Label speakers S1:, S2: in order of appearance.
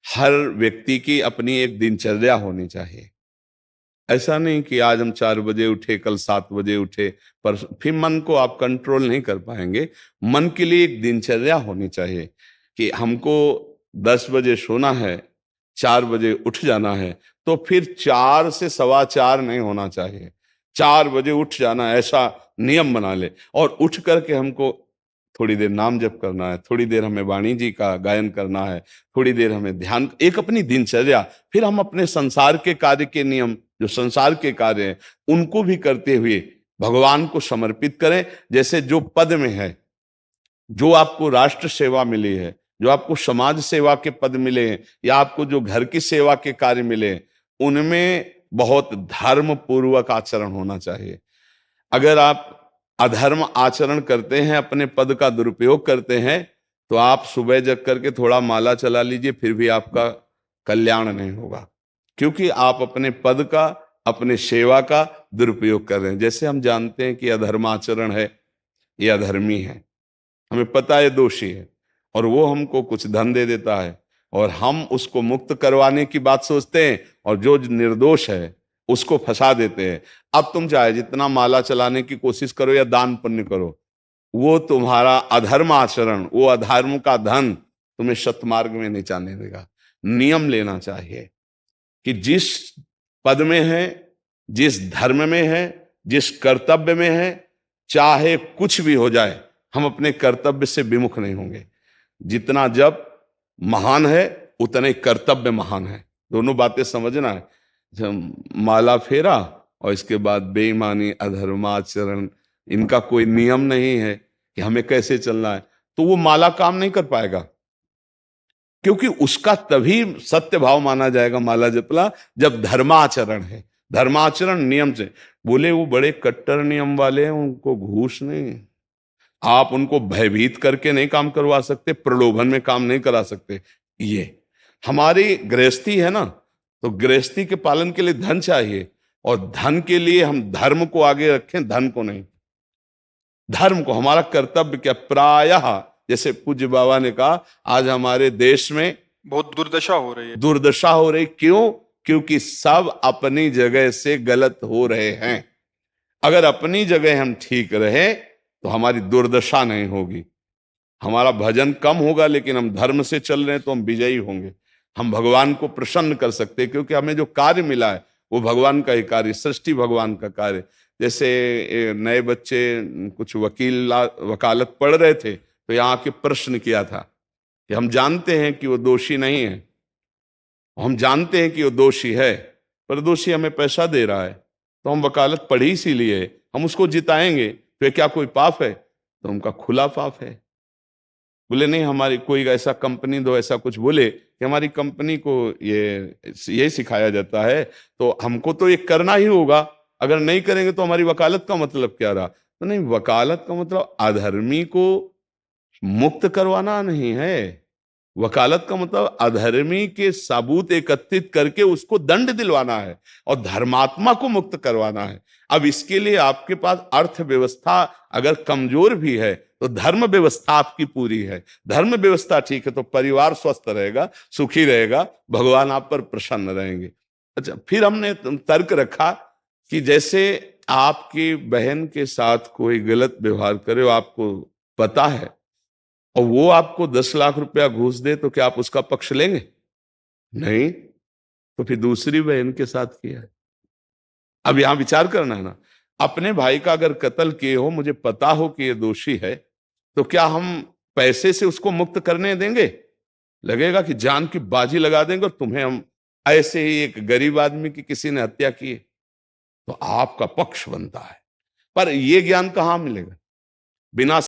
S1: हर व्यक्ति की अपनी एक दिनचर्या होनी चाहिए। ऐसा नहीं कि आज हम 4 बजे उठे, कल 7 बजे उठे, पर फिर मन को आप कंट्रोल नहीं कर पाएंगे। मन के लिए एक दिनचर्या होनी चाहिए कि हमको 10 बजे सोना है, 4 बजे उठ जाना है, तो फिर 4 से 4:15 नहीं होना चाहिए। 4 बजे उठ जाना, ऐसा नियम बना ले। और उठ करके हमको थोड़ी देर नाम जप करना है, थोड़ी देर हमें वाणी जी का गायन करना है, थोड़ी देर हमें ध्यान, एक अपनी दिनचर्या। फिर हम अपने संसार के कार्य के नियम, जो संसार के कार्य हैं, उनको भी करते हुए भगवान को समर्पित करें। जैसे जो पद में है, जो आपको राष्ट्र सेवा मिली है, जो आपको समाज सेवा के पद मिले हैं, या आपको जो घर की सेवा के कार्य मिले हैं, उनमें बहुत धर्म पूर्वक आचरण होना चाहिए। अगर आप अधर्म आचरण करते हैं, अपने पद का दुरुपयोग करते हैं, तो आप सुबह जग करके थोड़ा माला चला लीजिए, फिर भी आपका कल्याण नहीं होगा, क्योंकि आप अपने पद का, अपने सेवा का दुरुपयोग कर रहे हैं। जैसे हम जानते हैं कि अधर्म आचरण है, ये अधर्मी है, हमें पता है दोषी है, और वो हमको कुछ धन दे देता है, और हम उसको मुक्त करवाने की बात सोचते हैं, और जो निर्दोष है उसको फंसा देते हैं। अब तुम चाहे जितना माला चलाने की कोशिश करो या दान पुण्य करो, वो तुम्हारा अधर्म आचरण, वो अधर्म का धन तुम्हें सतमार्ग में नहीं जाने देगा। नियम लेना चाहिए कि जिस पद में है, जिस धर्म में है, जिस कर्तव्य में है, चाहे कुछ भी हो जाए, हम अपने कर्तव्य से विमुख नहीं होंगे। जितना जप महान है, उतने कर्तव्य महान है। दोनों बातें समझना है। जब माला फेरा और इसके बाद बेईमानी, अधर्माचरण, इनका कोई नियम नहीं है कि हमें कैसे चलना है, तो वो माला काम नहीं कर पाएगा, क्योंकि उसका तभी सत्य भाव माना जाएगा माला जपला जब धर्माचरण है। धर्माचरण नियम से। बोले वो बड़े कट्टर नियम वाले हैं, उनको घूस नहीं, आप उनको भयभीत करके नहीं काम करवा सकते, प्रलोभन में काम नहीं करा सकते। ये हमारी गृहस्थी है ना, तो गृहस्थी के पालन के लिए धन चाहिए, और धन के लिए हम धर्म को आगे रखें, धन को नहीं। धर्म को, हमारा कर्तव्य क्या, प्रायः जैसे पूज्य बाबा ने कहा, आज हमारे देश में
S2: बहुत दुर्दशा हो रही है।
S1: दुर्दशा हो रही, क्यों? क्योंकि सब अपनी जगह से गलत हो रहे हैं। अगर अपनी जगह हम ठीक रहे तो हमारी दुर्दशा नहीं होगी, हमारा भजन कम होगा, लेकिन हम धर्म से चल रहे हैं तो हम विजयी होंगे। हम भगवान को प्रसन्न कर सकते हैं, क्योंकि हमें जो कार्य मिला है वो भगवान का ही कार्य, सृष्टि भगवान का कार्य। जैसे नए बच्चे कुछ वकालत पढ़ रहे थे, तो यहाँ के प्रश्न किया था कि हम जानते हैं कि वो दोषी नहीं है, हम जानते हैं कि वो दोषी है, पर दोषी हमें पैसा दे रहा है, तो हम वकालत पढ़ी इसीलिए, हम उसको जिताएंगे, तो क्या कोई पाप है? तो उनका खुला पाप है। बोले नहीं, हमारी कोई ऐसा कंपनी दो, ऐसा कुछ बोले कि हमारी कंपनी को ये सिखाया जाता है, तो हमको तो ये करना ही होगा, अगर नहीं करेंगे तो हमारी वकालत का मतलब क्या रहा? तो नहीं, वकालत का मतलब अधर्मी को मुक्त करवाना नहीं है। वकालत का मतलब अधर्मी के सबूत एकत्रित करके उसको दंड दिलवाना है, और धर्मात्मा को मुक्त करवाना है। अब इसके लिए आपके पास अर्थव्यवस्था अगर कमजोर भी है, तो धर्म व्यवस्था आपकी पूरी है। धर्म व्यवस्था ठीक है तो परिवार स्वस्थ रहेगा, सुखी रहेगा, भगवान आप पर प्रसन्न रहेंगे। अच्छा, फिर हमने तर्क रखा कि जैसे आपकी बहन के साथ कोई गलत व्यवहार करे, आपको पता है, और वो आपको 10 लाख रुपया घूस दे, तो क्या आप उसका पक्ष लेंगे? नहीं। तो फिर दूसरी बहन के साथ किया है। अब यहां विचार करना है ना, अपने भाई का अगर कत्ल किए हो, मुझे पता हो कि ये दोषी है, तो क्या हम पैसे से उसको मुक्त करने देंगे? लगेगा कि जान की बाजी लगा देंगे, और तुम्हें हम, ऐसे ही एक गरीब आदमी की किसी ने हत्या की, तो आपका पक्ष बनता है। पर यह ज्ञान कहां मिलेगा? बिना